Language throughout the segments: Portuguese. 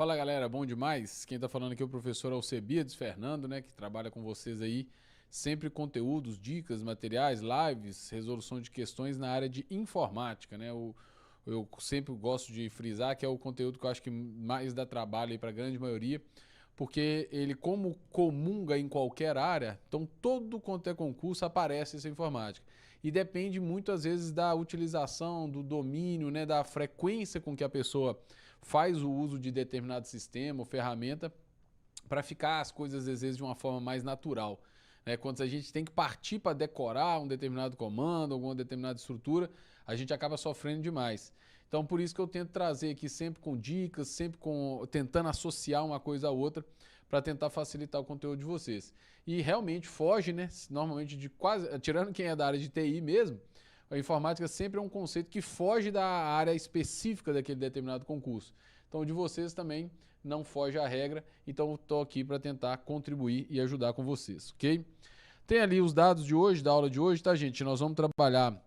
Fala galera, bom demais? Quem tá falando aqui é o professor Alcebiades Fernando, né, que trabalha com vocês aí, sempre conteúdos, dicas, materiais, lives, resolução de questões na área de informática, né? Eu sempre gosto de frisar que é o conteúdo que eu acho que mais dá trabalho aí para a grande maioria, porque ele, como comunga em qualquer área, então todo quanto é concurso aparece essa informática. E depende muito, às vezes, da utilização, do domínio, né, da frequência com que a pessoa faz o uso de determinado sistema ou ferramenta para ficar as coisas, às vezes, de uma forma mais natural. Né? Quando a gente tem que partir para decorar um determinado comando, alguma determinada estrutura, a gente acaba sofrendo demais. Então, por isso que eu tento trazer aqui sempre com dicas, sempre tentando associar uma coisa à outra para tentar facilitar o conteúdo de vocês. E realmente foge, né? Normalmente de quase, tirando quem é da área de TI mesmo, a informática sempre é um conceito que foge da área específica daquele determinado concurso. Então, o de vocês também não foge à regra, então eu estou aqui para tentar contribuir e ajudar com vocês, ok? Tem ali os dados de hoje, da aula de hoje, tá, gente? Nós vamos trabalhar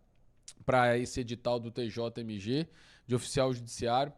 para esse edital do TJMG, de oficial judiciário.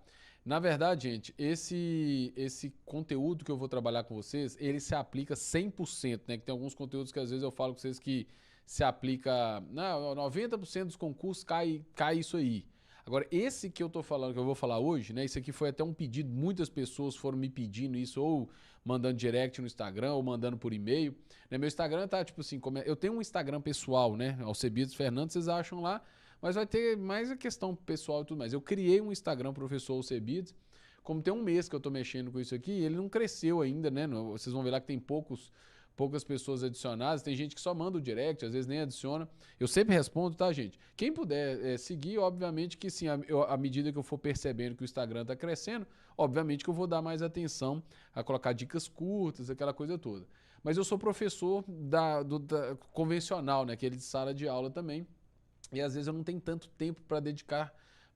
Na verdade, gente, esse conteúdo que eu vou trabalhar com vocês, ele se aplica 100%, né? Que tem alguns conteúdos que às vezes eu falo com vocês que se aplica, não, 90% dos concursos cai isso aí. Agora, esse que eu tô falando, que eu vou falar hoje, né? Isso aqui foi até um pedido, muitas pessoas foram me pedindo isso, ou mandando direct no Instagram, ou mandando por e-mail. Né? Meu Instagram tá tipo assim, eu tenho um Instagram pessoal, né? Alcebiades Fernando, vocês acham lá, mas vai ter mais a questão pessoal e tudo mais. Eu criei um Instagram, professor Alcebiades, como tem um mês que eu tô mexendo com isso aqui, ele não cresceu ainda, né? Vocês vão ver lá que tem poucas pessoas adicionadas, tem gente que só manda o direct, às vezes nem adiciona. Eu sempre respondo, tá, gente? Quem puder seguir, obviamente que sim, à medida que eu for percebendo que o Instagram está crescendo, obviamente que eu vou dar mais atenção a colocar dicas curtas, aquela coisa toda. Mas eu sou professor da convencional, né? Aquele de sala de aula também. E às vezes eu não tenho tanto tempo para dedicar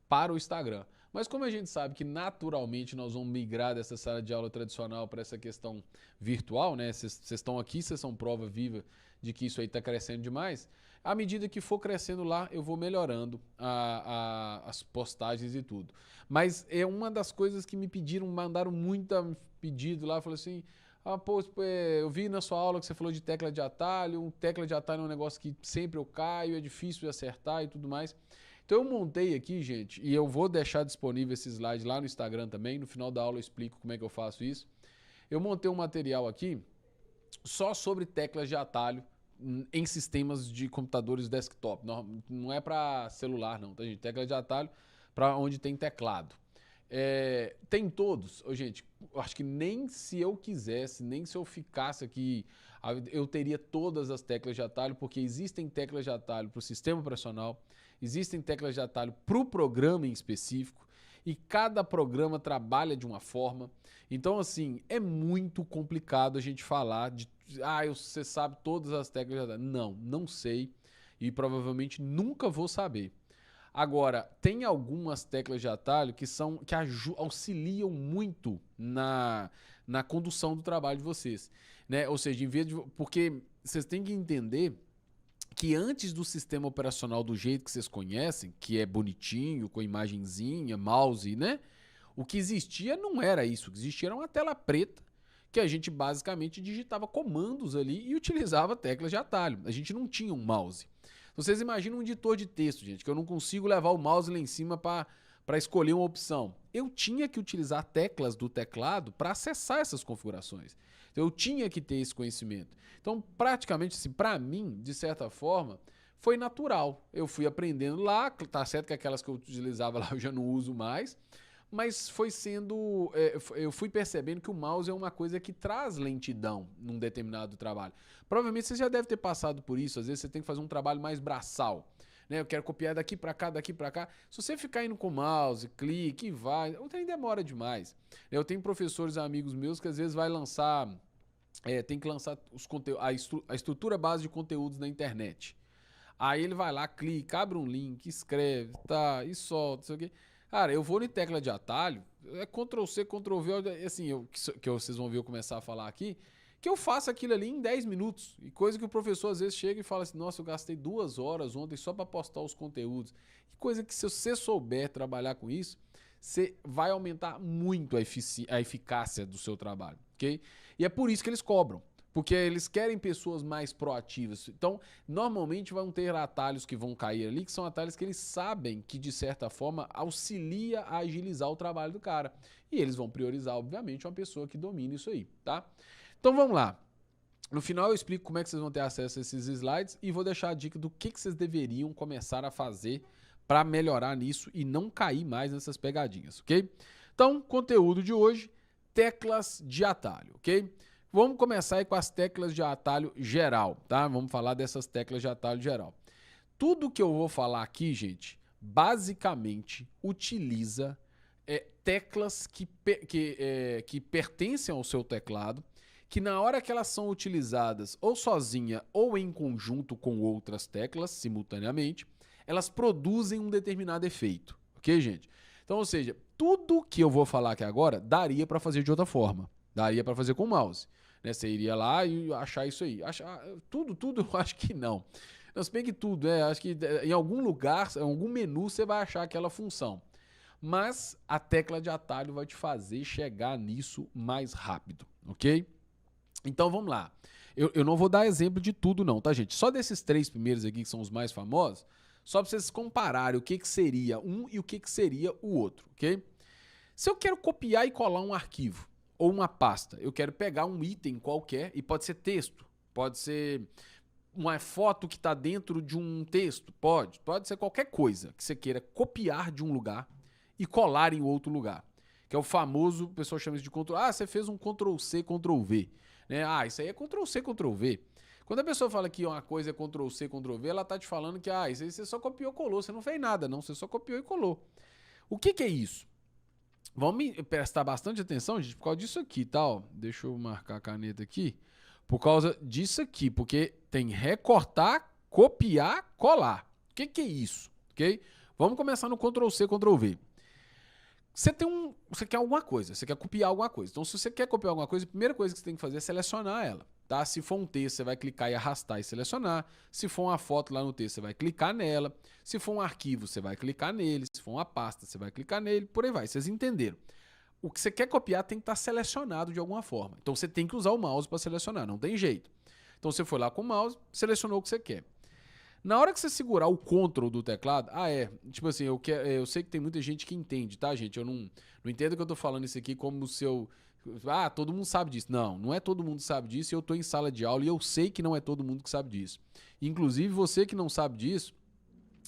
para o Instagram. Mas como a gente sabe que naturalmente nós vamos migrar dessa sala de aula tradicional para essa questão virtual, né? Vocês estão aqui, vocês são prova viva de que isso aí está crescendo demais. À medida que for crescendo lá, eu vou melhorando as postagens e tudo. Mas é uma das coisas que me pediram, mandaram muito pedido lá, falou assim, pô, eu vi na sua aula que você falou de tecla de atalho, tecla de atalho é um negócio que sempre eu caio, é difícil de acertar e tudo mais. Então eu montei aqui, gente, e eu vou deixar disponível esse slide lá no Instagram também, no final da aula eu explico como é que eu faço isso. Eu montei um material aqui só sobre teclas de atalho em sistemas de computadores desktop. Não é para celular não, tá, gente? Tecla de atalho para onde tem teclado. Tem todos. Gente, acho que nem se eu quisesse, nem se eu ficasse aqui, eu teria todas as teclas de atalho, porque existem teclas de atalho para o sistema operacional, existem teclas de atalho para o programa em específico, e cada programa trabalha de uma forma. Então, assim, é muito complicado a gente falar de, você sabe todas as teclas de atalho. Não sei, e provavelmente nunca vou saber. Agora, tem algumas teclas de atalho que auxiliam muito na condução do trabalho de vocês. Né? Ou seja, porque vocês têm que entender que antes do sistema operacional do jeito que vocês conhecem, que é bonitinho, com imagenzinha, mouse, né? O que existia não era isso. O que existia era uma tela preta que a gente basicamente digitava comandos ali e utilizava teclas de atalho. A gente não tinha um mouse. Vocês imaginam um editor de texto, gente, que eu não consigo levar o mouse lá em cima para escolher uma opção. Eu tinha que utilizar teclas do teclado para acessar essas configurações. Então, eu tinha que ter esse conhecimento. Então, praticamente, assim, para mim, de certa forma, foi natural. Eu fui aprendendo lá, tá certo que aquelas que eu utilizava lá eu já não uso mais, mas foi sendo. Eu fui percebendo que o mouse é uma coisa que traz lentidão num determinado trabalho. Provavelmente você já deve ter passado por isso, às vezes você tem que fazer um trabalho mais braçal. Né? Eu quero copiar daqui para cá, daqui para cá. Se você ficar indo com o mouse, clique e vai, o trem demora demais. Eu tenho professores amigos meus que às vezes vai lançar. Tem que lançar a estrutura base de conteúdos na internet. Aí ele vai lá, clica, abre um link, escreve, tá, e solta, não sei o quê. Cara, eu vou em tecla de atalho, é Ctrl+C, Ctrl+V, assim, que vocês vão ver eu começar a falar aqui, que eu faço aquilo ali em 10 minutos. E coisa que o professor às vezes chega e fala assim, nossa, eu gastei 2 horas ontem só para postar os conteúdos. E coisa que se você souber trabalhar com isso, você vai aumentar muito a eficácia do seu trabalho, ok? E é por isso que eles cobram. Porque eles querem pessoas mais proativas. Então, normalmente vão ter atalhos que vão cair ali, que são atalhos que eles sabem que, de certa forma, auxilia a agilizar o trabalho do cara. E eles vão priorizar, obviamente, uma pessoa que domine isso aí, tá? Então, vamos lá. No final eu explico como é que vocês vão ter acesso a esses slides e vou deixar a dica do que vocês deveriam começar a fazer para melhorar nisso e não cair mais nessas pegadinhas, ok? Então, conteúdo de hoje, teclas de atalho, ok? Vamos começar aí com as teclas de atalho geral, tá? Vamos falar dessas teclas de atalho geral. Tudo que eu vou falar aqui, gente, basicamente utiliza teclas que pertencem ao seu teclado, que na hora que elas são utilizadas ou sozinha ou em conjunto com outras teclas, simultaneamente, elas produzem um determinado efeito, ok, gente? Então, ou seja, tudo que eu vou falar aqui agora daria para fazer de outra forma, daria para fazer com o mouse. Né? Você iria lá e achar isso aí. Tudo eu acho que não. Não, se bem que tudo, acho que em algum lugar, em algum menu, você vai achar aquela função. Mas a tecla de atalho vai te fazer chegar nisso mais rápido, ok? Então vamos lá. Eu não vou dar exemplo de tudo não, tá, gente? Só desses 3 primeiros aqui, que são os mais famosos, só para vocês compararem o que seria um e o que seria o outro, ok? Se eu quero copiar e colar um arquivo, ou uma pasta, eu quero pegar um item qualquer, e pode ser texto, pode ser uma foto que está dentro de um texto, pode ser qualquer coisa que você queira copiar de um lugar e colar em outro lugar, que é o famoso, o pessoal chama isso de Ctrl. Você fez um Ctrl+C, Ctrl+V, né? Isso aí é Ctrl+C, Ctrl+V. Quando a pessoa fala que uma coisa é Ctrl+C, Ctrl+V, ela tá te falando que isso aí você só copiou e colou, você não fez nada, não, você só copiou e colou. O que é isso? Vamos prestar bastante atenção, gente, por causa disso aqui, tá? Ó, deixa eu marcar a caneta aqui. Por causa disso aqui, porque tem recortar, copiar, colar. O que é isso? Ok? Vamos começar no Ctrl+C, Ctrl+V. Você quer alguma coisa, você quer copiar alguma coisa. Então, se você quer copiar alguma coisa, a primeira coisa que você tem que fazer é selecionar ela. Tá? Se for um texto, você vai clicar e arrastar e selecionar. Se for uma foto lá no texto, você vai clicar nela. Se for um arquivo, você vai clicar nele. Se for uma pasta, você vai clicar nele. Por aí vai, vocês entenderam. O que você quer copiar tem que estar selecionado de alguma forma. Então você tem que usar o mouse para selecionar, não tem jeito. Então você foi lá com o mouse, selecionou o que você quer. Na hora que você segurar o Ctrl do teclado, tipo assim, eu sei que tem muita gente que entende, tá, gente? Eu não entendo que eu tô falando isso aqui como se eu... todo mundo sabe disso. Não é todo mundo que sabe disso, e eu tô em sala de aula e eu sei que não é todo mundo que sabe disso. Inclusive, você que não sabe disso,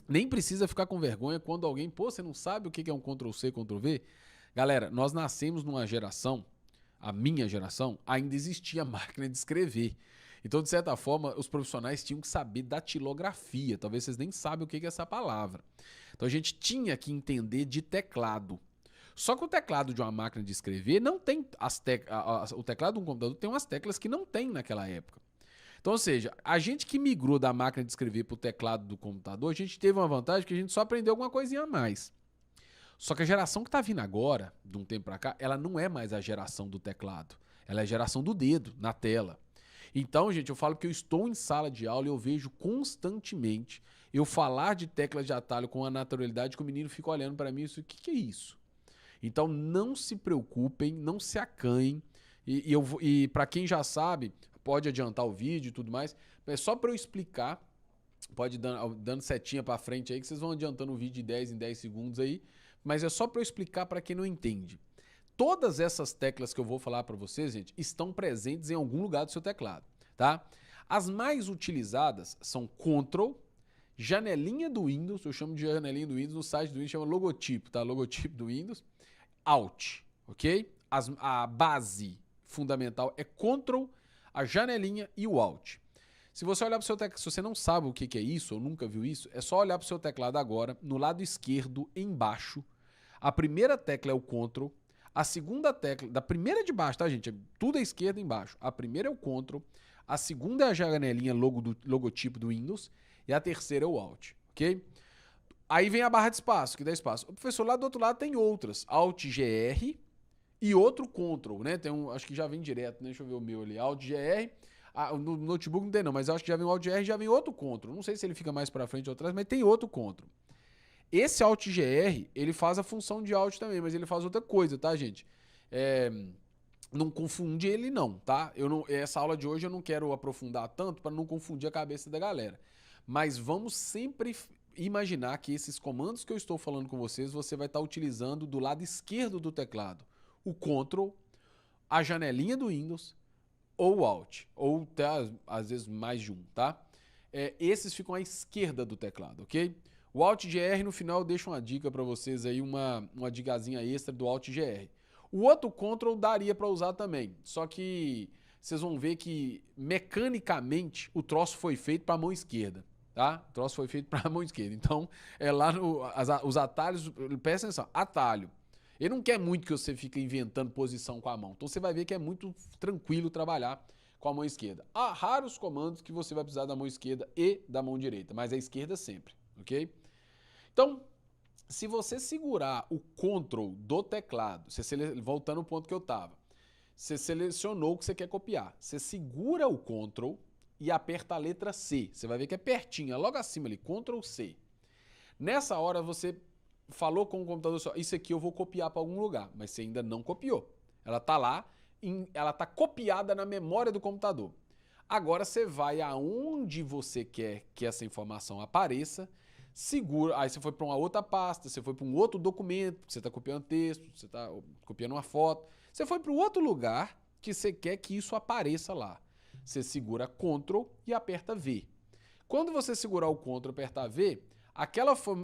nem precisa ficar com vergonha quando alguém, você não sabe o que é um Ctrl+C, Ctrl+V? Galera, nós nascemos numa geração, a minha geração, ainda existia máquina de escrever. Então, de certa forma, os profissionais tinham que saber datilografia. Talvez vocês nem sabem o que é essa palavra. Então, a gente tinha que entender de teclado. Só que o teclado de uma máquina de escrever não tem o teclado de um computador tem umas teclas que não tem naquela época. Então, ou seja, a gente que migrou da máquina de escrever para o teclado do computador, a gente teve uma vantagem que a gente só aprendeu alguma coisinha a mais. Só que a geração que está vindo agora, de um tempo para cá, ela não é mais a geração do teclado. Ela é a geração do dedo na tela. Então, gente, eu falo que eu estou em sala de aula e eu vejo constantemente eu falar de teclas de atalho com a naturalidade que o menino fica olhando para mim e diz, o que é isso? Então, não se preocupem, não se acanhem. E para quem já sabe, pode adiantar o vídeo e tudo mais, mas só para eu explicar, pode ir dando setinha para frente aí, que vocês vão adiantando o vídeo de 10 em 10 segundos aí, mas é só para eu explicar para quem não entende. Todas essas teclas que eu vou falar para vocês, gente, estão presentes em algum lugar do seu teclado, tá? As mais utilizadas são Ctrl, janelinha do Windows, eu chamo de janelinha do Windows, no site do Windows chama logotipo, tá? Logotipo do Windows, Alt, ok? A base fundamental é Ctrl, a janelinha e o Alt. Se você olhar para o seu teclado, se você não sabe o que é isso ou nunca viu isso, é só olhar para o seu teclado agora, no lado esquerdo, embaixo, a primeira tecla é o Ctrl, a segunda tecla, da primeira de baixo, tá, gente? Tudo à esquerda embaixo. A primeira é o Ctrl, a segunda é a janelinha logotipo do Windows e a terceira é o Alt, ok? Aí vem a barra de espaço, que dá espaço. O professor lá do outro lado tem outras, Alt GR e outro Ctrl, né? Tem acho que já vem direto, né? Deixa eu ver o meu ali, Alt GR. No notebook não tem não, mas eu acho que já vem o Alt GR e já vem outro Ctrl. Não sei se ele fica mais para frente ou atrás, mas tem outro Ctrl. Esse Alt GR, ele faz a função de Alt também, mas ele faz outra coisa, tá, gente? Não confunde ele não, tá? Essa aula de hoje eu não quero aprofundar tanto para não confundir a cabeça da galera. Mas vamos sempre imaginar que esses comandos que eu estou falando com vocês, você vai estar utilizando do lado esquerdo do teclado o Ctrl, a janelinha do Windows ou o Alt, ou até às vezes mais de um, tá? Esses ficam à esquerda do teclado, ok? O Alt GR no final eu deixo uma dica para vocês aí, uma dicasinha extra do Alt GR. O outro Ctrl daria para usar também, só que vocês vão ver que mecanicamente o troço foi feito para a mão esquerda, tá? O troço foi feito para a mão esquerda. Então, lá os atalhos, presta atenção, atalho. Ele não quer muito que você fique inventando posição com a mão. Então você vai ver que é muito tranquilo trabalhar com a mão esquerda. Há raros comandos que você vai precisar da mão esquerda e da mão direita, mas a esquerda sempre, ok? Então, se você segurar o Ctrl do teclado, voltando ao ponto que eu estava, você selecionou o que você quer copiar. Você segura o Ctrl e aperta a letra C. Você vai ver que é pertinho, é logo acima ali, Ctrl C. Nessa hora você falou com o computador só, isso aqui eu vou copiar para algum lugar, mas você ainda não copiou. Ela está lá, ela está copiada na memória do computador. Agora você vai aonde você quer que essa informação apareça, segura, aí você foi para uma outra pasta, você foi para um outro documento, você está copiando texto, você está copiando uma foto, você foi para o outro lugar que você quer que isso apareça lá. Você segura Ctrl e aperta V. Quando você segurar o Ctrl e apertar V,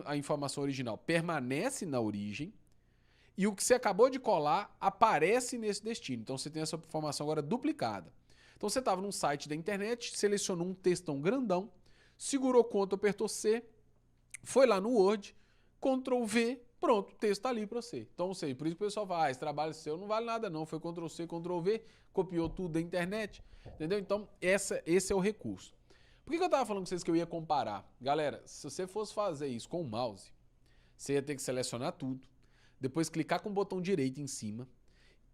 a informação original permanece na origem e o que você acabou de colar aparece nesse destino. Então você tem essa informação agora duplicada. Então você estava num site da internet, selecionou um textão grandão, segurou Ctrl, apertou C, foi lá no Word, Ctrl V, pronto, o texto está ali para você. Então, por isso que o pessoal fala, esse trabalho seu não vale nada não, foi Ctrl C, Ctrl V, copiou tudo da internet, entendeu? Então, esse é o recurso. Por que eu estava falando com vocês que eu ia comparar? Galera, se você fosse fazer isso com o mouse, você ia ter que selecionar tudo, depois clicar com o botão direito em cima,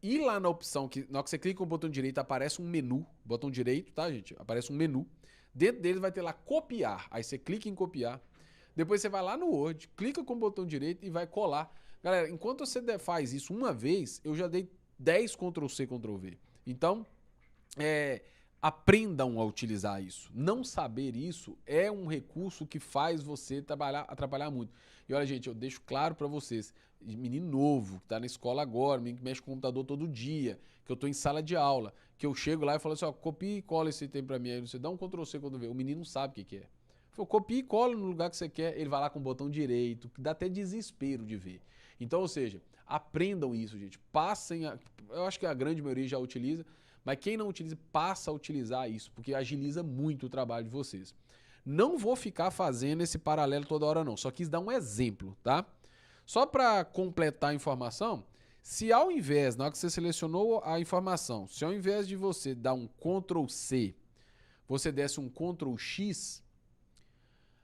ir lá na opção, na hora que você clica com o botão direito, aparece um menu, botão direito, tá, gente? Aparece um menu, dentro dele vai ter lá copiar, aí você clica em copiar, depois você vai lá no Word, clica com o botão direito e vai colar. Galera, enquanto você faz isso uma vez, eu já dei 10 Ctrl C, Ctrl V. Então, aprendam a utilizar isso. Não saber isso é um recurso que faz você atrapalhar muito. E olha, gente, eu deixo claro para vocês, menino novo, que tá na escola agora, menino que mexe com o computador todo dia, que eu tô em sala de aula, que eu chego lá e falo assim, ó, copia e cola esse item para mim, aí você dá um Ctrl C, Ctrl V. O menino não sabe o que é. Copia e cola no lugar que você quer, ele vai lá com o botão direito, que dá até desespero de ver. Então, ou seja, aprendam isso, gente. Eu acho que a grande maioria já utiliza, mas quem não utiliza, passa a utilizar isso, porque agiliza muito o trabalho de vocês. Não vou ficar fazendo esse paralelo toda hora não, só quis dar um exemplo, tá? Só para completar a informação, se ao invés, na hora que você selecionou a informação, se ao invés de você dar um Ctrl C, você desse um Ctrl X,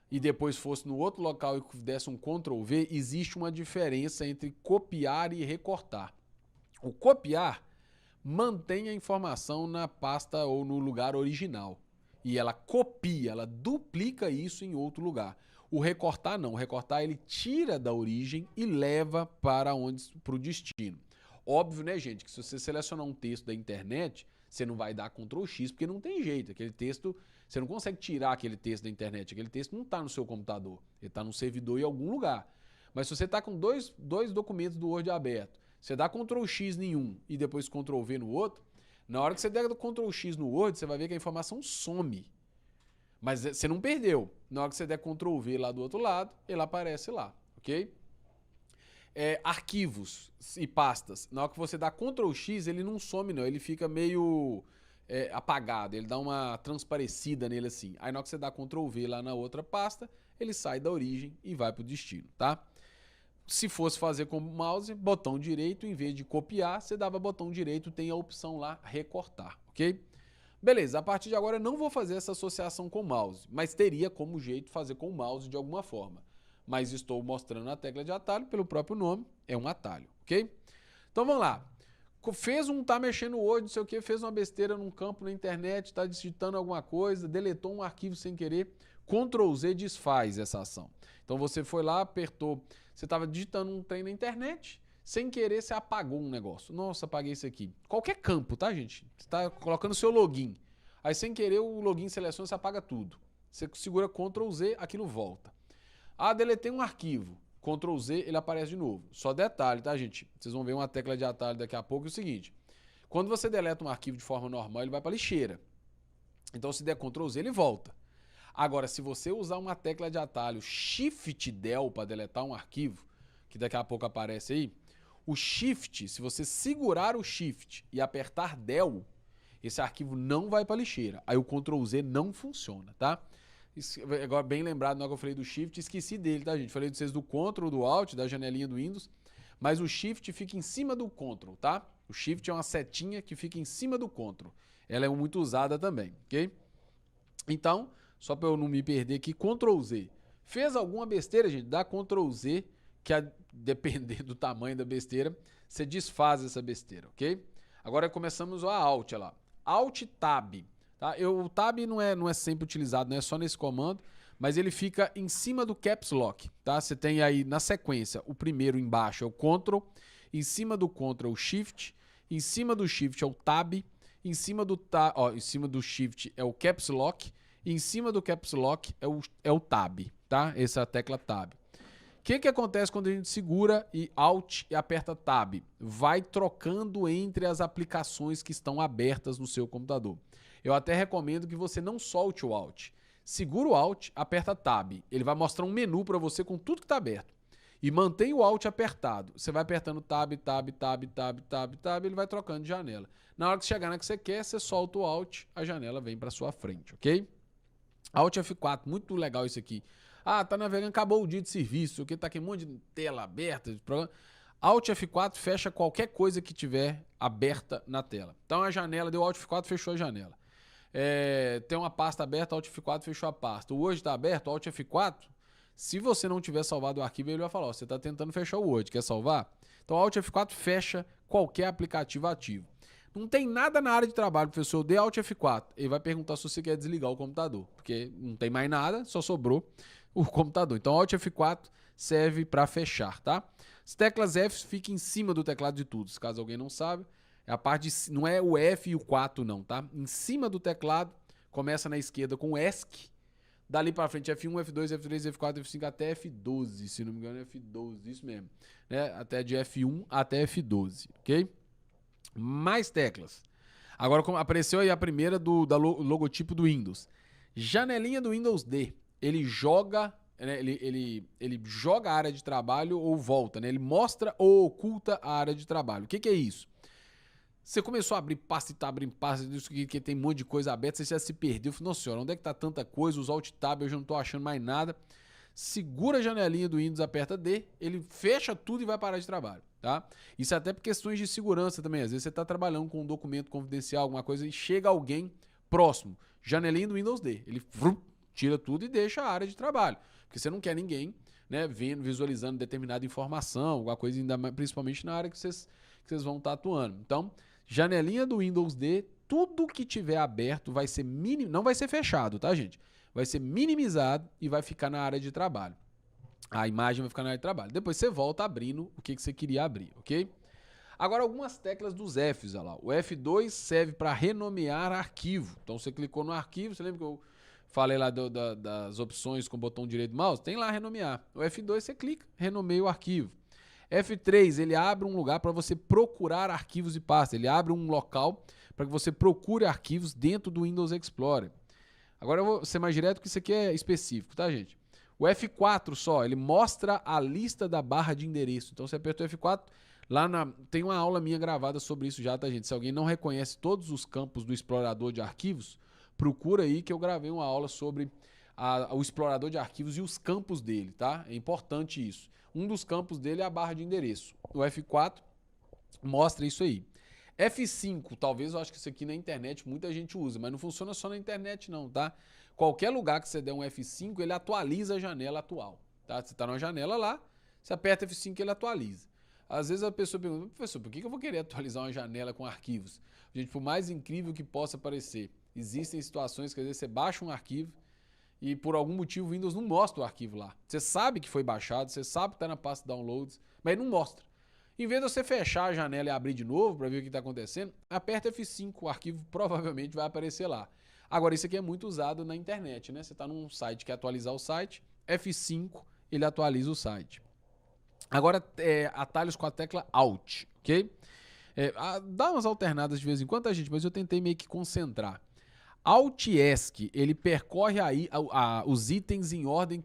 e depois fosse no outro local e desse um Ctrl V, existe uma diferença entre copiar e recortar. O copiar mantém a informação na pasta ou no lugar original. E ela copia, ela duplica isso em outro lugar. O recortar não. O recortar ele tira da origem e leva para o destino. Óbvio, né, gente, que se você selecionar um texto da internet, você não vai dar Ctrl X, porque não tem jeito. Aquele texto, você não consegue tirar aquele texto da internet. Aquele texto não está no seu computador. Ele está no servidor em algum lugar. Mas se você está com dois documentos do Word aberto, você dá Ctrl X em um e depois Ctrl V no outro, na hora que você der Ctrl X no Word, você vai ver que a informação some. Mas você não perdeu. Na hora que você der Ctrl V lá do outro lado, ele aparece lá, ok? Arquivos e pastas. Na hora que você dá Ctrl X, ele não some não, ele fica meio apagado, ele dá uma transparecida nele assim. Aí na hora que você dá Ctrl V lá na outra pasta, ele sai da origem e vai para o destino, tá? Se fosse fazer com o mouse, botão direito, em vez de copiar, você dava botão direito, tem a opção lá, recortar, ok? Beleza, a partir de agora eu não vou fazer essa associação com o mouse, mas teria como jeito fazer com o mouse de alguma forma. Mas estou mostrando a tecla de atalho, pelo próprio nome, é um atalho, ok? Então vamos lá. Tá mexendo no Word, não sei o que, fez uma besteira num campo na internet, tá digitando alguma coisa, deletou um arquivo sem querer. Ctrl Z desfaz essa ação. Então você foi lá, apertou, você estava digitando um trem na internet, sem querer você apagou um negócio. Nossa, apaguei isso aqui. Qualquer campo, tá, gente? Você está colocando o seu login. Aí sem querer o login seleciona, você apaga tudo. Você segura Ctrl Z, aquilo volta. Ah, deletei um arquivo. Ctrl Z, ele aparece de novo. Só detalhe, tá, gente? Vocês vão ver uma tecla de atalho daqui a pouco, é o seguinte. Quando você deleta um arquivo de forma normal, ele vai para a lixeira. Então, se der Ctrl Z, ele volta. Agora, se você usar uma tecla de atalho Shift Del para deletar um arquivo, que daqui a pouco aparece aí, o Shift, se você segurar o Shift e apertar Del, esse arquivo não vai para a lixeira. Aí o Ctrl Z não funciona, tá? Agora, bem lembrado, na hora que eu falei do Shift, esqueci dele, tá, gente? Falei de vocês do Ctrl, do Alt, da janelinha do Windows, mas o Shift fica em cima do Ctrl, tá? O Shift é uma setinha que fica em cima do Ctrl. Ela é muito usada também, ok? Então, só para eu não me perder aqui, Ctrl Z. Fez alguma besteira, gente? Dá Ctrl Z, que a depender do tamanho da besteira, você desfaz essa besteira, ok? Agora começamos a Alt, olha lá. Alt Tab. Tá? O Tab não é sempre utilizado, não é só nesse comando, mas ele fica em cima do Caps Lock. Tá? Você tem aí na sequência, o primeiro embaixo é o Ctrl, em cima do Ctrl é o Shift, em cima do Shift é o Tab, em cima do Shift é o Caps Lock, e em cima do Caps Lock é o Tab, tá? Essa é a tecla Tab. O que acontece quando a gente segura e Alt e aperta Tab? Vai trocando entre as aplicações que estão abertas no seu computador. Eu até recomendo que você não solte o Alt. Segura o Alt, aperta Tab. Ele vai mostrar um menu para você com tudo que está aberto. E mantém o Alt apertado. Você vai apertando Tab, Tab, Tab, Tab, Tab, Tab, ele vai trocando de janela. Na hora que chegar na que você quer, você solta o Alt, a janela vem para sua frente, ok? Alt F4, muito legal isso aqui. Ah, tá navegando, acabou o dia de serviço, que tá aqui um monte de tela aberta, de programa. Alt F4 fecha qualquer coisa que tiver aberta na tela. Então a janela, deu Alt F4, fechou a janela. Tem uma pasta aberta, Alt F4 fechou a pasta. O Word está aberto, Alt F4. Se você não tiver salvado o arquivo, ele vai falar, ó, você está tentando fechar o Word, quer salvar? Então Alt F4 fecha qualquer aplicativo ativo. Não tem nada na área de trabalho, professor, dê Alt F4. Ele vai perguntar se você quer desligar o computador, porque não tem mais nada, só sobrou o computador. Então Alt F4 serve para fechar, tá? As teclas F ficam em cima do teclado de tudo, caso alguém não saiba. É a parte não é o F e o 4 não, tá? Em cima do teclado, começa na esquerda com o ESC, dali para frente F1, F2, F3, F4, F5 até F12, se não me engano é F12, isso mesmo, né? Até de F1 até F12, ok? Mais teclas. Agora apareceu aí a primeira do logotipo do Windows. Janelinha do Windows D. Ele joga, né, ele joga a área de trabalho ou volta, né? Ele mostra ou oculta a área de trabalho. O que é isso? Você começou a abrir pasta e tá abrindo pasta, que tem um monte de coisa aberta, você já se perdeu. Falei, nossa senhora, onde é que tá tanta coisa? Os Alt Tab, eu já não tô achando mais nada. Segura a janelinha do Windows, aperta D, ele fecha tudo e vai parar de trabalho, tá? Isso até por questões de segurança também. Às vezes você tá trabalhando com um documento confidencial, alguma coisa, e chega alguém próximo. Janelinha do Windows D, ele tira tudo e deixa a área de trabalho. Porque você não quer ninguém, né, vendo, visualizando determinada informação, alguma coisa, ainda mais, principalmente na área que vocês vão estar atuando. Então, janelinha do Windows D, tudo que tiver aberto vai ser não vai ser fechado, tá, gente? Vai ser minimizado e vai ficar na área de trabalho. A imagem vai ficar na área de trabalho. Depois você volta abrindo o que você queria abrir, ok? Agora, algumas teclas dos Fs, olha lá. O F2 serve para renomear arquivo. Então, você clicou no arquivo, você lembra que eu falei lá das opções com o botão direito do mouse? Tem lá renomear. O F2 você clica, renomeia o arquivo. F3, ele abre um lugar para você procurar arquivos e pastas. Ele abre um local para que você procure arquivos dentro do Windows Explorer. Agora eu vou ser mais direto, que isso aqui é específico, tá, gente? O F4 só, ele mostra a lista da barra de endereço. Então você aperta o F4, tem uma aula minha gravada sobre isso já, tá, gente? Se alguém não reconhece todos os campos do explorador de arquivos, procura aí que eu gravei uma aula sobre o explorador de arquivos e os campos dele, tá? É importante isso. Um dos campos dele é a barra de endereço. O F4 mostra isso aí. F5, talvez eu acho que isso aqui na internet muita gente usa, mas não funciona só na internet não, tá? Qualquer lugar que você der um F5, ele atualiza a janela atual, tá? Você tá numa janela lá, você aperta F5 e ele atualiza. Às vezes a pessoa pergunta, professor, por que eu vou querer atualizar uma janela com arquivos? Gente, por mais incrível que possa parecer, existem situações que às vezes você baixa um arquivo e por algum motivo o Windows não mostra o arquivo lá. Você sabe que foi baixado, você sabe que está na pasta downloads, mas ele não mostra. Em vez de você fechar a janela e abrir de novo para ver o que está acontecendo, aperta F5, o arquivo provavelmente vai aparecer lá. Agora, isso aqui é muito usado na internet, né? Você está num site que quer atualizar o site, F5, ele atualiza o site. Agora, atalhos com a tecla Alt, ok? Dá umas alternadas de vez em quando, tá, gente? Mas eu tentei meio que concentrar. Alt-ESC, ele percorre aí os itens em ordem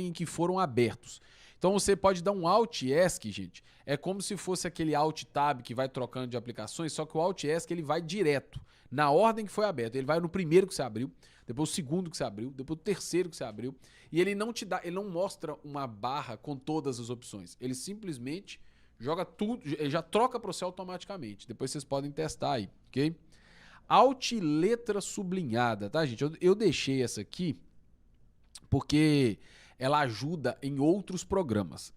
em que foram abertos. Então você pode dar um Alt-ESC, gente. É como se fosse aquele Alt-Tab que vai trocando de aplicações, só que o Alt-ESC ele vai direto, na ordem que foi aberto. Ele vai no primeiro que você abriu, depois o segundo que você abriu, depois o terceiro que você abriu. E ele não mostra uma barra com todas as opções. Ele simplesmente joga tudo, ele já troca para você automaticamente. Depois vocês podem testar aí, ok? Alt letra sublinhada, tá, gente? Eu deixei essa aqui porque ela ajuda em outros programas.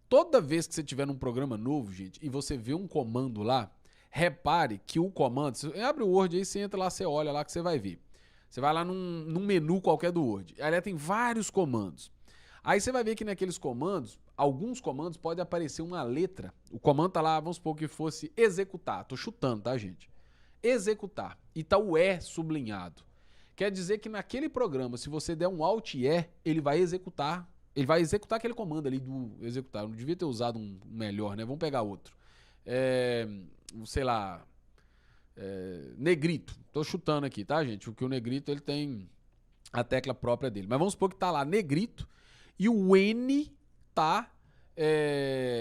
Toda vez que você tiver num programa novo, gente, e você vê um comando lá, repare que o comando... Você abre o Word aí, você entra lá, você olha lá que você vai ver. Você vai lá num menu qualquer do Word. Aí tem vários comandos. Aí você vai ver que naqueles comandos, alguns comandos pode aparecer uma letra. O comando tá lá, vamos supor que fosse executar. Tô chutando, tá, gente? Executar. E tá o E sublinhado. Quer dizer que naquele programa, se você der um Alt-E, ele vai executar aquele comando ali do executar. Eu não devia ter usado um melhor, né? Vamos pegar outro. Sei lá, negrito. Tô chutando aqui, tá, gente? Porque o negrito ele tem a tecla própria dele. Mas vamos supor que tá lá negrito e o N tá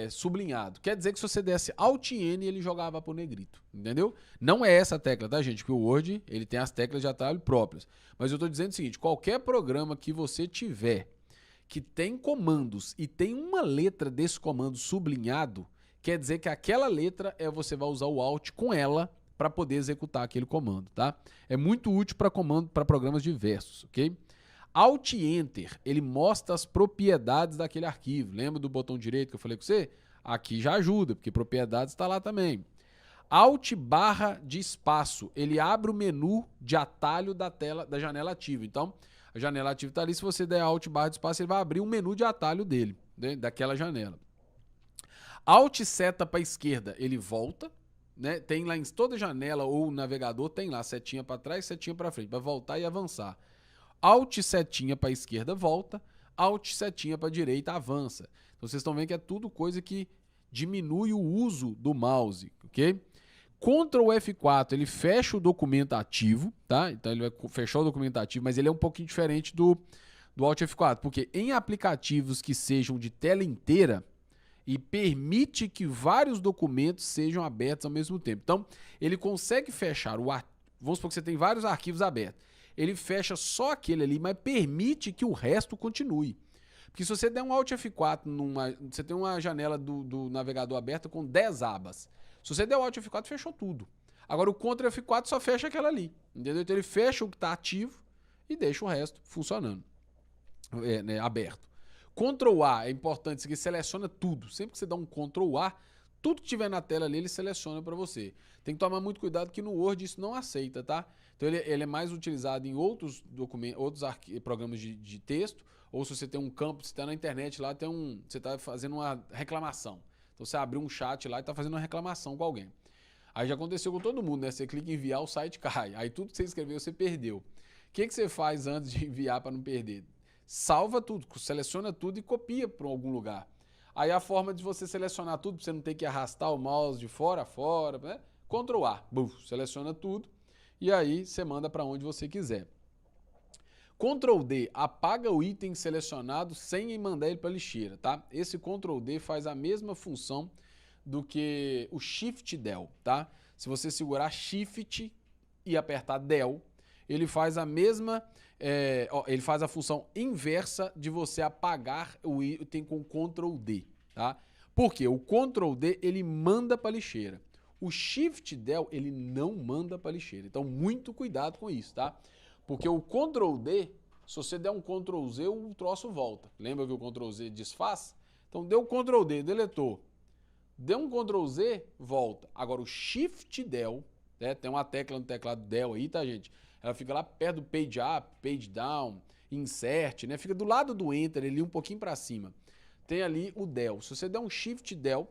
sublinhado. Quer dizer que se você desse Alt-N, ele jogava pro negrito, entendeu? Não é essa a tecla, tá, gente? Porque o Word, ele tem as teclas de atalho próprias. Mas eu tô dizendo o seguinte, qualquer programa que você tiver que tem comandos e tem uma letra desse comando sublinhado, quer dizer que aquela letra você vai usar o Alt com ela para poder executar aquele comando, tá? É muito útil para programas diversos, ok? Alt-Enter, ele mostra as propriedades daquele arquivo. Lembra do botão direito que eu falei com você? Aqui já ajuda, porque propriedades está lá também. Alt/de espaço, ele abre o menu de atalho da janela ativa. Então, a janela ativa está ali, se você der Alt/de espaço, ele vai abrir um menu de atalho dele, né, daquela janela. Alt-seta para a esquerda, ele volta, né? Tem lá em toda janela ou navegador, tem lá setinha para trás, setinha para frente, para voltar e avançar. Alt setinha para a esquerda volta, Alt setinha para a direita avança. Então vocês estão vendo que é tudo coisa que diminui o uso do mouse, ok? Ctrl F4, ele fecha o documento ativo, tá? Então ele vai fechar o documento ativo, mas ele é um pouquinho diferente do Alt F4, porque em aplicativos que sejam de tela inteira, e permite que vários documentos sejam abertos ao mesmo tempo. Então, ele consegue fechar vamos supor que você tem vários arquivos abertos. Ele fecha só aquele ali, mas permite que o resto continue. Porque se você der um Alt F4, você tem uma janela do navegador aberta com 10 abas. Se você der o Alt F4, fechou tudo. Agora o Ctrl F4 só fecha aquela ali. Entendeu? Então ele fecha o que está ativo e deixa o resto funcionando, né, aberto. Ctrl A é importante, isso aqui seleciona tudo. Sempre que você dá um Ctrl A, tudo que tiver na tela ali, ele seleciona para você. Tem que tomar muito cuidado que no Word isso não aceita, tá? Então ele é mais utilizado em outros documentos, programas de texto, ou se você tem um campo, você está na internet lá, você está fazendo uma reclamação. Então você abriu um chat lá e está fazendo uma reclamação com alguém. Aí já aconteceu com todo mundo, né? Você clica em enviar, o site cai. Aí tudo que você escreveu, você perdeu. O que você faz antes de enviar para não perder? Salva tudo, seleciona tudo e copia para algum lugar. Aí a forma de você selecionar tudo, para você não ter que arrastar o mouse de fora a fora, né? Ctrl A, seleciona tudo e aí você manda para onde você quiser. Ctrl D, apaga o item selecionado sem mandar ele para a lixeira, tá? Esse Ctrl D faz a mesma função do que o Shift Del, tá? Se você segurar Shift e apertar Del, ele faz a mesma... ele faz a função inversa de você apagar o item com Ctrl D, tá? Porque o Ctrl D, ele manda para a lixeira. O Shift Del, ele não manda para a lixeira. Então, muito cuidado com isso, tá? Porque o Ctrl D, se você der um Ctrl Z, o troço volta. Lembra que o Ctrl Z desfaz? Então, deu Ctrl D, deletou. Deu um Ctrl Z, volta. Agora, o Shift Del, né, tem uma tecla no teclado Del aí, tá, gente? Ela fica lá perto do Page Up, Page Down. insert, né? Fica do lado do Enter ali, um pouquinho para cima. Tem ali o del. Se você der um Shift Del,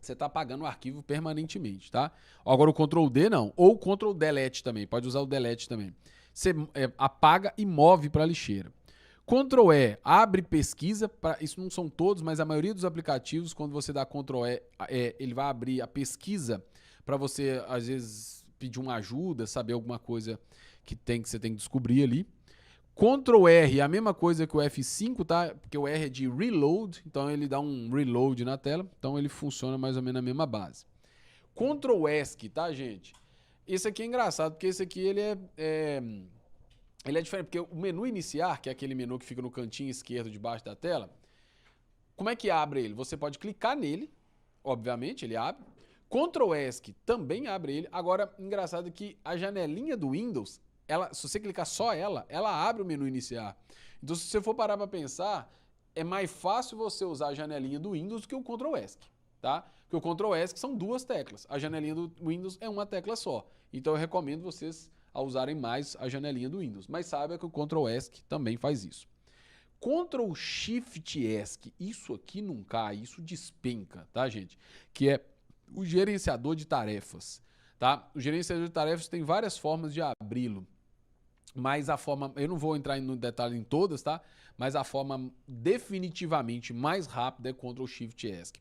você está apagando o arquivo permanentemente, tá? Agora o Ctrl D não, ou Ctrl Delete também, pode usar o Delete também. Você apaga e move para a lixeira. Ctrl E, abre pesquisa, isso não são todos, mas a maioria dos aplicativos, quando você dá Ctrl E, ele vai abrir a pesquisa para você, às vezes, pedir uma ajuda, saber alguma coisa que você tem que descobrir ali. Ctrl R é a mesma coisa que o F5, tá? Porque o R é de reload, então ele dá um reload na tela, então ele funciona mais ou menos na mesma base. Ctrl ESC, tá, gente? Esse aqui é engraçado, porque esse aqui ele é diferente, porque o menu iniciar, que é aquele menu que fica no cantinho esquerdo debaixo da tela, como é que abre ele? Você pode clicar nele, obviamente, ele abre. Ctrl ESC também abre ele. Agora, engraçado que a janelinha do Windows, se você clicar só ela abre o menu iniciar. Então, se você for parar para pensar, é mais fácil você usar a janelinha do Windows do que o Ctrl ESC, tá? Porque o Ctrl ESC são duas teclas. A janelinha do Windows é uma tecla só. Então, eu recomendo vocês a usarem mais a janelinha do Windows. Mas saiba que o Ctrl ESC também faz isso. Ctrl Shift ESC, isso aqui não cai, isso despenca, tá, gente? Que é o gerenciador de tarefas, tá? O gerenciador de tarefas tem várias formas de abri-lo. Mas a forma, eu não vou entrar no detalhe em todas, tá? Mas a forma definitivamente mais rápida é Ctrl Shift ESC.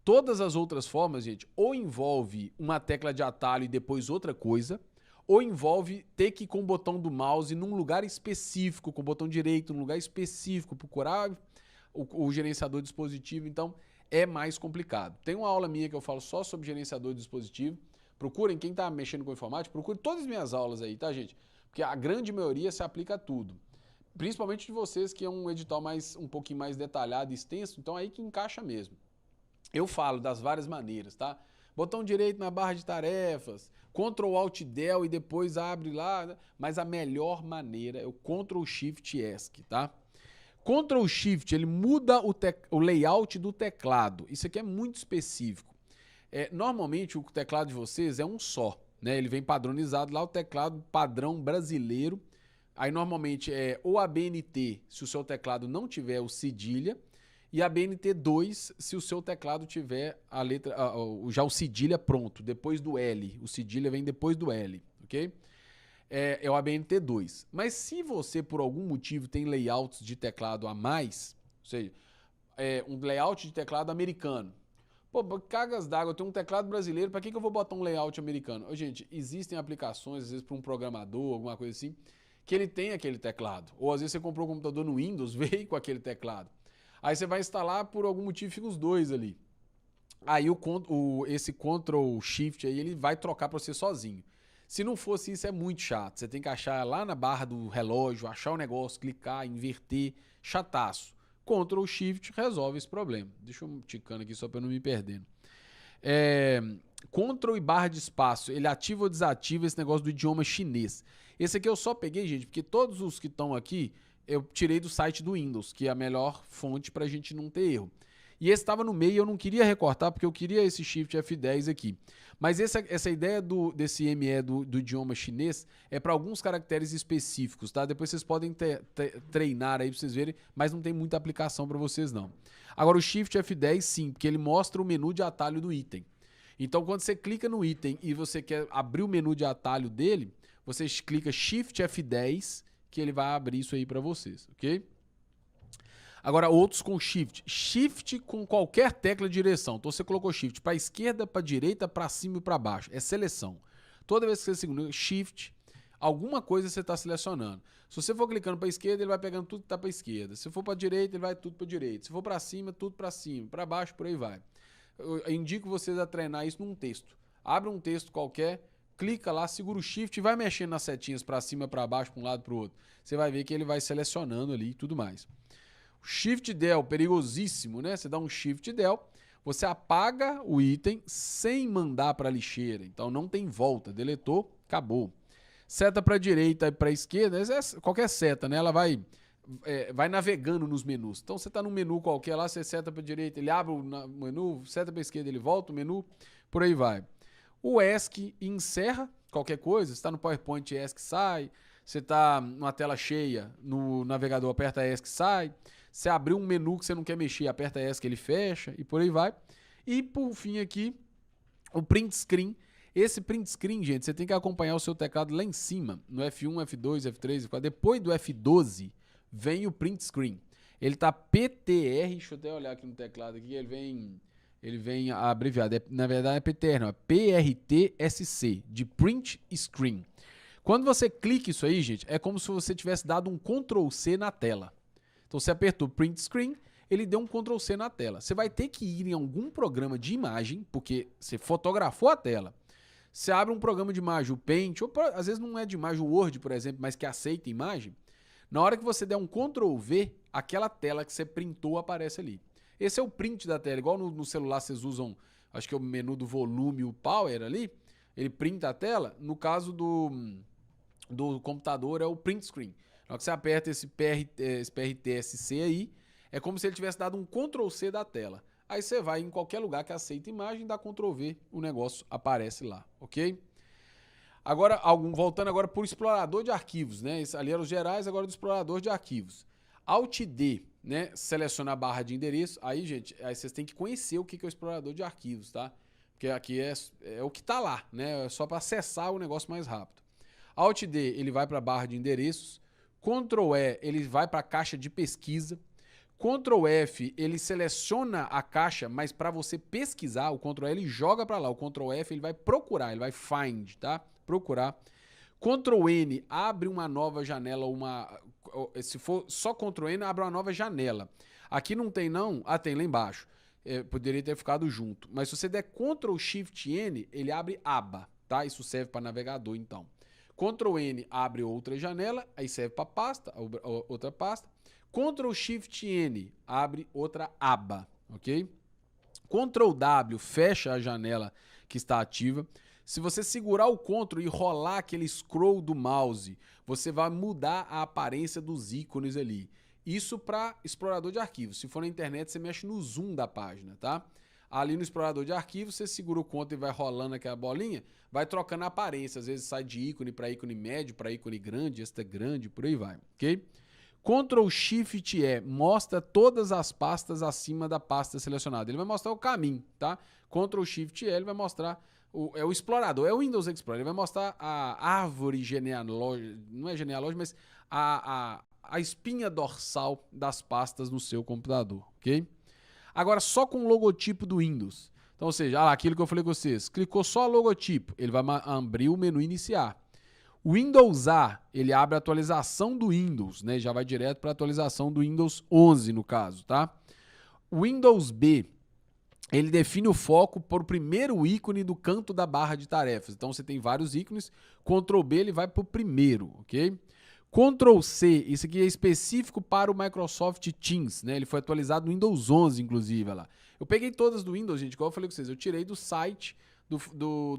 Todas as outras formas, gente, ou envolve uma tecla de atalho e depois outra coisa, ou envolve ter que ir com o botão do mouse num lugar específico, com o botão direito, num lugar específico, procurar o gerenciador de dispositivo, então é mais complicado. Tem uma aula minha que eu falo só sobre gerenciador de dispositivo. Procurem, quem está mexendo com informática, procure todas as minhas aulas aí, tá, gente? Porque a grande maioria se aplica a tudo. Principalmente de vocês, que é um edital um pouquinho mais detalhado e extenso, então aí que encaixa mesmo. Eu falo das várias maneiras, tá? Botão direito na barra de tarefas, Ctrl Alt Del e depois abre lá, né? Mas a melhor maneira é o Ctrl Shift ESC, tá? Ctrl Shift, ele muda o layout do teclado. Isso aqui é muito específico. Normalmente o teclado de vocês é um só, né? Ele vem padronizado lá, o teclado padrão brasileiro. Aí normalmente é ou a BNT, se o seu teclado não tiver o cedilha, e a BNT2, se o seu teclado tiver a letra, já o cedilha pronto, depois do L. O cedilha vem depois do L, ok? É o ABNT2. Mas se você, por algum motivo, tem layouts de teclado a mais, ou seja, um layout de teclado americano. Pô, cagas d'água, eu tenho um teclado brasileiro, para que eu vou botar um layout americano? Gente, existem aplicações, às vezes para um programador, alguma coisa assim, que ele tem aquele teclado. Ou às vezes você comprou um computador no Windows, veio com aquele teclado. Aí você vai instalar, por algum motivo, fica os dois ali. Aí esse Ctrl Shift aí, ele vai trocar para você sozinho. Se não fosse isso, é muito chato. Você tem que achar lá na barra do relógio, achar o negócio, clicar, inverter, chataço. Ctrl Shift resolve esse problema. Deixa eu ticando aqui só para eu não me perdendo. Ctrl e barra de espaço, ele ativa ou desativa esse negócio do idioma chinês. Esse aqui eu só peguei, gente, porque todos os que estão aqui eu tirei do site do Windows, que é a melhor fonte para a gente não ter erro. E esse estava no meio e eu não queria recortar, porque eu queria esse Shift F10 aqui. Mas essa ideia desse ME do idioma chinês é para alguns caracteres específicos, tá? Depois vocês podem treinar aí para vocês verem, mas não tem muita aplicação para vocês não. Agora o Shift F10 sim, porque ele mostra o menu de atalho do item. Então quando você clica no item e você quer abrir o menu de atalho dele, você clica Shift F10, que ele vai abrir isso aí para vocês, ok? Agora, outros com Shift. Shift com qualquer tecla de direção. Então, você colocou Shift para esquerda, para direita, para cima e para baixo. É seleção. Toda vez que você segura Shift, alguma coisa você está selecionando. Se você for clicando para esquerda, ele vai pegando tudo que está para esquerda. Se for para direita, ele vai tudo para direita. Se for para cima, tudo para cima. Para baixo, por aí vai. Eu indico vocês a treinar isso num texto. Abre um texto qualquer, clica lá, segura o Shift e vai mexendo nas setinhas para cima, para baixo, para um lado, para o outro. Você vai ver que ele vai selecionando ali e tudo mais. O Shift Del, perigosíssimo, né? Você dá um Shift Del, você apaga o item sem mandar para a lixeira. Então não tem volta, deletou, acabou. Seta para a direita e para a esquerda, qualquer seta, né? Ela vai navegando nos menus. Então você está num menu qualquer lá, você seta para a direita, ele abre o menu, seta para a esquerda, ele volta o menu, por aí vai. O ESC encerra qualquer coisa, está no PowerPoint, ESC sai, você tá numa tela cheia no navegador, aperta ESC, sai. Você abriu um menu que você não quer mexer, aperta ESC, ele fecha e por aí vai. E por fim aqui, o print screen. Esse print screen, gente, você tem que acompanhar o seu teclado lá em cima, no F1, F2, F3, F4. Depois do F12, vem o print screen. Ele tá PTR, deixa eu até olhar aqui no teclado aqui, ele vem abreviado. Na verdade é PTR, não, é PRTSC, de print screen. Quando você clica isso aí, gente, é como se você tivesse dado um Ctrl C na tela. Então você apertou print screen, ele deu um Ctrl C na tela. Você vai ter que ir em algum programa de imagem, porque você fotografou a tela. Você abre um programa de imagem, o Paint, ou às vezes não é de imagem, o Word, por exemplo, mas que aceita imagem. Na hora que você der um Ctrl V, aquela tela que você printou aparece ali. Esse é o print da tela, igual no celular vocês usam, acho que é o menu do volume e o power ali, ele printa a tela. No caso do computador é o print screen. Na hora que você aperta esse PRTSC aí, é como se ele tivesse dado um Ctrl C da tela. Aí você vai em qualquer lugar que aceita imagem, dá Ctrl V, o negócio aparece lá, ok? Agora, voltando agora para o explorador de arquivos, né? Isso ali eram os gerais, agora do explorador de arquivos. Alt D, né? Seleciona a barra de endereço. Aí, gente, aí vocês têm que conhecer o que é o explorador de arquivos, tá? Porque aqui é o que está lá, né? É só para acessar o negócio mais rápido. Alt D, ele vai para a barra de endereços. Ctrl E, ele vai para a caixa de pesquisa. Ctrl F, ele seleciona a caixa, mas para você pesquisar, o Ctrl E ele joga para lá. O Ctrl F ele vai procurar, ele vai find, tá? Procurar. Ctrl N abre uma nova janela, se for só Ctrl N, abre uma nova janela. Aqui não tem não? Ah, tem lá embaixo. Poderia ter ficado junto. Mas se você der Ctrl Shift N, ele abre aba, tá? Isso serve para navegador, então. Ctrl N abre outra janela, aí serve para pasta, outra pasta. Ctrl Shift N abre outra aba, ok? Ctrl W fecha a janela que está ativa. Se você segurar o Ctrl e rolar aquele scroll do mouse, você vai mudar a aparência dos ícones ali. Isso para explorador de arquivos. Se for na internet, você mexe no zoom da página, tá? Ali no explorador de arquivos, você segura o Ctrl e vai rolando aquela bolinha, vai trocando a aparência. Às vezes sai de ícone para ícone médio, para ícone grande, extra grande, por aí vai, ok? Ctrl Shift E mostra todas as pastas acima da pasta selecionada. Ele vai mostrar o caminho, tá? Ctrl Shift E ele vai mostrar o explorador, é o Windows Explorer. Ele vai mostrar a árvore genealógica, não é genealógica, mas a espinha dorsal das pastas no seu computador, ok? Agora só com o logotipo do Windows. Então, ou seja, aquilo que eu falei com vocês, clicou só logotipo, ele vai abrir o menu iniciar. O Windows A, ele abre a atualização do Windows, né? Já vai direto para a atualização do Windows 11, no caso, tá? O Windows B, ele define o foco por o primeiro ícone do canto da barra de tarefas. Então, você tem vários ícones. Ctrl B, ele vai para o primeiro, ok? Ctrl C, isso aqui é específico para o Microsoft Teams, né? Ele foi atualizado no Windows 11, inclusive, olha lá. Eu peguei todas do Windows, gente, igual eu falei com vocês. Eu tirei do site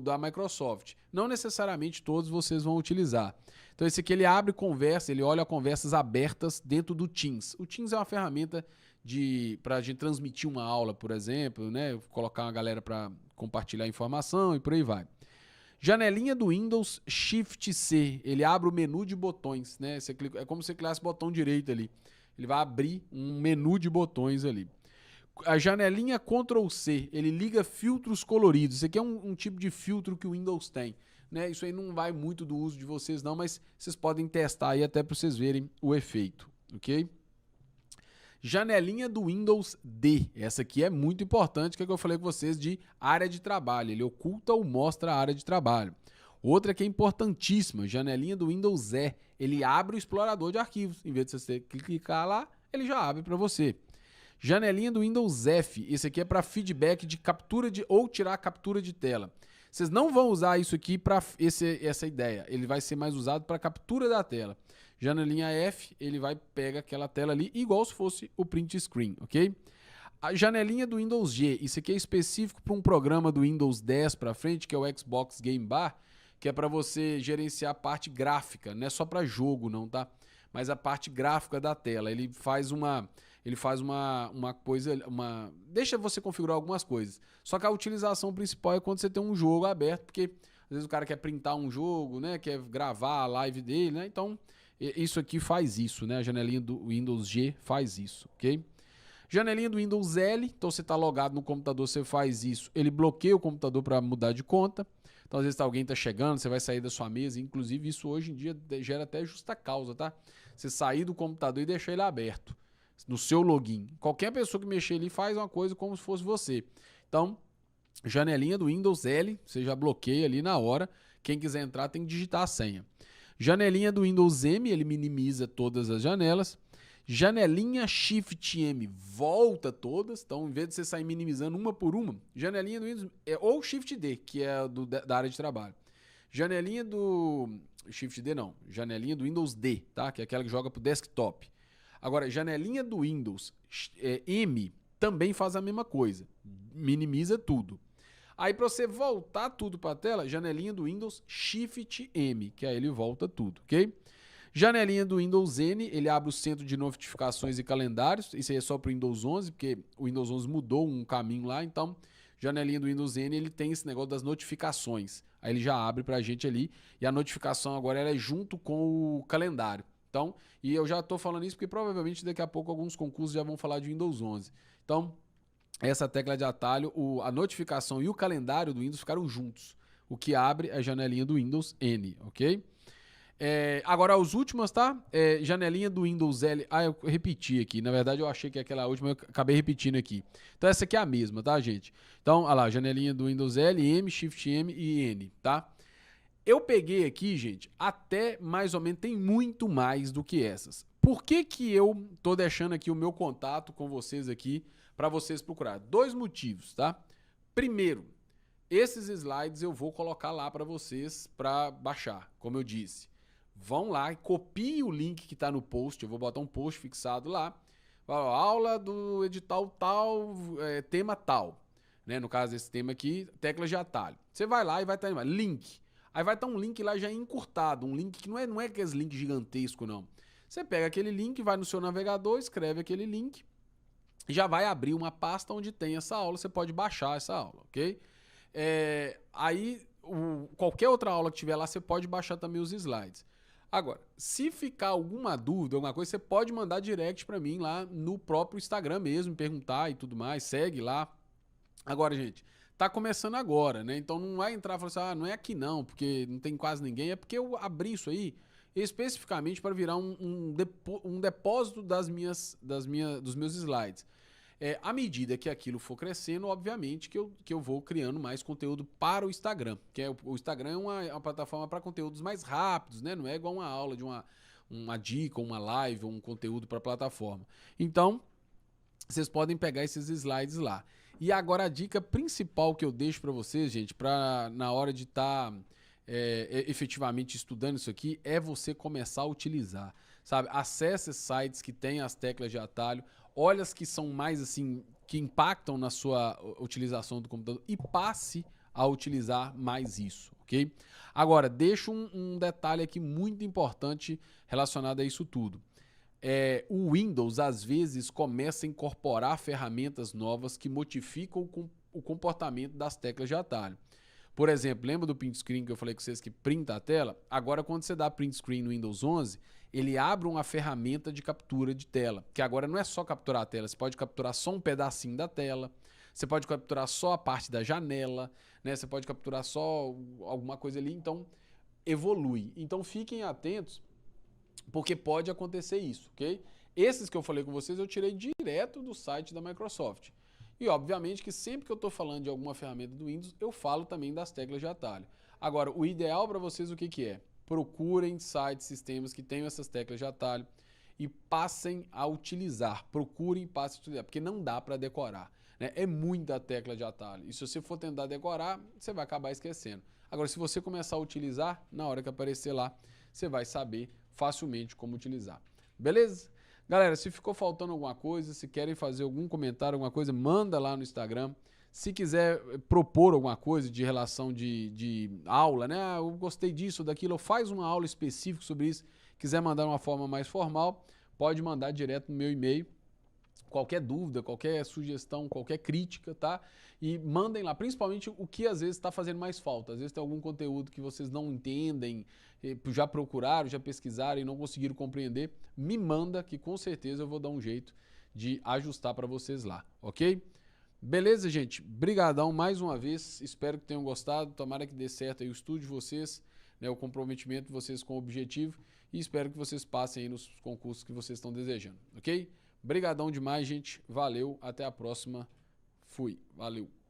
da Microsoft. Não necessariamente todos vocês vão utilizar. Então esse aqui ele abre conversa, ele olha conversas abertas dentro do Teams. O Teams é uma ferramenta para a gente transmitir uma aula, por exemplo, né? Colocar uma galera para compartilhar informação e por aí vai. Janelinha do Windows Shift C, ele abre o menu de botões, né? Você clica, é como se você clicasse o botão direito ali. Ele vai abrir um menu de botões ali. A janelinha Ctrl C, ele liga filtros coloridos. Isso aqui é um tipo de filtro que o Windows tem, né? Isso aí não vai muito do uso de vocês não, mas vocês podem testar aí até para vocês verem o efeito, ok? Janelinha do Windows D. Essa aqui é muito importante, que é o que eu falei com vocês de área de trabalho. Ele oculta ou mostra a área de trabalho. Outra que é importantíssima, janelinha do Windows E. Ele abre o explorador de arquivos. Em vez de você clicar lá, ele já abre para você. Janelinha do Windows F, esse aqui é para feedback de captura ou tirar a captura de tela. Vocês não vão usar isso aqui para essa ideia, ele vai ser mais usado para captura da tela. Janelinha F, ele vai pegar aquela tela ali igual se fosse o print screen, ok? A janelinha do Windows G, isso aqui é específico para um programa do Windows 10 para frente, que é o Xbox Game Bar, que é para você gerenciar a parte gráfica, não é só para jogo não, tá? Mas a parte gráfica da tela, ele faz uma coisa, deixa você configurar algumas coisas. Só que a utilização principal é quando você tem um jogo aberto, porque Às vezes o cara quer printar um jogo, né? Quer gravar a live dele, né? Então, isso aqui faz isso, né? A janelinha do Windows G faz isso, ok? Janelinha do Windows L, então você está logado no computador, você faz isso, ele bloqueia o computador para mudar de conta. Então, às vezes alguém está chegando, você vai sair da sua mesa, inclusive isso hoje em dia gera até justa causa, tá? Você sair do computador e deixar ele aberto, no seu login. Qualquer pessoa que mexer ali faz uma coisa como se fosse você. Então, janelinha do Windows L, você já bloqueia ali na hora. Quem quiser entrar tem que digitar a senha. Janelinha do Windows M, ele minimiza todas as janelas. Janelinha Shift M volta todas. Então, em vez de você sair minimizando uma por uma, janelinha do Windows ou Shift D, que é da área de trabalho. Janelinha do Shift D não, janelinha do Windows D, tá? Que é aquela que joga pro desktop. Agora, janelinha do Windows M também faz a mesma coisa. Minimiza tudo. Aí, para você voltar tudo para a tela, janelinha do Windows Shift M, que aí ele volta tudo, ok? Janelinha do Windows N, ele abre o centro de notificações e calendários. Isso aí é só para o Windows 11, porque o Windows 11 mudou um caminho lá. Então, janelinha do Windows N, ele tem esse negócio das notificações. Aí ele já abre para a gente ali. E a notificação agora ela é junto com o calendário. Então, e eu já estou falando isso porque provavelmente daqui a pouco alguns concursos já vão falar de Windows 11. Então, essa tecla de atalho, a notificação e o calendário do Windows ficaram juntos. O que abre é a janelinha do Windows N, ok? Agora, as últimas, tá? Janelinha do Windows L. Eu repeti aqui. Na verdade, eu achei que aquela última eu acabei repetindo aqui. Então, essa aqui é a mesma, tá, gente? Então, olha lá, janelinha do Windows L, M, Shift M e N, tá? Eu peguei aqui, gente, até mais ou menos, tem muito mais do que essas. Por que que eu tô deixando aqui o meu contato com vocês aqui para vocês procurar? 2 motivos, tá? Primeiro, esses slides eu vou colocar lá para vocês para baixar, como eu disse. Vão lá e copiem o link que está no post, eu vou botar um post fixado lá. Aula do edital tal, tema tal. Né? No caso, esse tema aqui, teclas de atalho. Você vai lá e vai estar link. Aí vai estar um link lá já encurtado, um link que não é aqueles link gigantesco, não. Você pega aquele link, vai no seu navegador, escreve aquele link, já vai abrir uma pasta onde tem essa aula, você pode baixar essa aula, ok? Aí, qualquer outra aula que tiver lá, você pode baixar também os slides. Agora, se ficar alguma dúvida, alguma coisa, você pode mandar direct para mim lá no próprio Instagram mesmo, perguntar e tudo mais, segue lá. Agora, gente, tá começando agora, né? Então não vai entrar e falar assim, não é aqui não, porque não tem quase ninguém. É porque eu abri isso aí especificamente para virar um depósito dos meus slides. À medida que aquilo for crescendo, obviamente que eu vou criando mais conteúdo para o Instagram. Que o Instagram é uma plataforma para conteúdos mais rápidos, né? Não é igual uma aula de uma dica, uma live, ou um conteúdo para a plataforma. Então, vocês podem pegar esses slides lá. E agora a dica principal que eu deixo para vocês, gente, para na hora de estar efetivamente estudando isso aqui, é você começar a utilizar, sabe? Acesse sites que têm as teclas de atalho, olha as que são mais assim, que impactam na sua utilização do computador e passe a utilizar mais isso, ok? Agora, deixo um detalhe aqui muito importante relacionado a isso tudo. O Windows, às vezes, começa a incorporar ferramentas novas que modificam o comportamento das teclas de atalho. Por exemplo, lembra do print screen que eu falei com vocês que printa a tela? Agora, quando você dá print screen no Windows 11, ele abre uma ferramenta de captura de tela, que agora não é só capturar a tela, você pode capturar só um pedacinho da tela, você pode capturar só a parte da janela, né? Você pode capturar só alguma coisa ali, então evolui. Então fiquem atentos, porque pode acontecer isso, ok? Esses que eu falei com vocês eu tirei direto do site da Microsoft. E obviamente que sempre que eu estou falando de alguma ferramenta do Windows, eu falo também das teclas de atalho. Agora, o ideal para vocês o que é? Procurem sites, sistemas que tenham essas teclas de atalho e passem a utilizar. Procurem e passem a utilizar, porque não dá para decorar, né? É muita tecla de atalho. E se você for tentar decorar, você vai acabar esquecendo. Agora, se você começar a utilizar, na hora que aparecer lá, você vai saber facilmente como utilizar. Beleza? Galera, se ficou faltando alguma coisa, se querem fazer algum comentário, alguma coisa, manda lá no Instagram. Se quiser propor alguma coisa de relação de aula, né? Eu gostei disso, daquilo, faz uma aula específica sobre isso. Quiser mandar de uma forma mais formal, pode mandar direto no meu e-mail, qualquer dúvida, qualquer sugestão, qualquer crítica, tá? E mandem lá, principalmente o que às vezes está fazendo mais falta. Às vezes tem algum conteúdo que vocês não entendem, já procuraram, já pesquisaram e não conseguiram compreender. Me manda que com certeza eu vou dar um jeito de ajustar para vocês lá, ok? Beleza, gente? Brigadão mais uma vez. Espero que tenham gostado. Tomara que dê certo aí o estudo de vocês, né, o comprometimento de vocês com o objetivo. E espero que vocês passem aí nos concursos que vocês estão desejando, ok? Brigadão demais, gente. Valeu. Até a próxima. Fui. Valeu.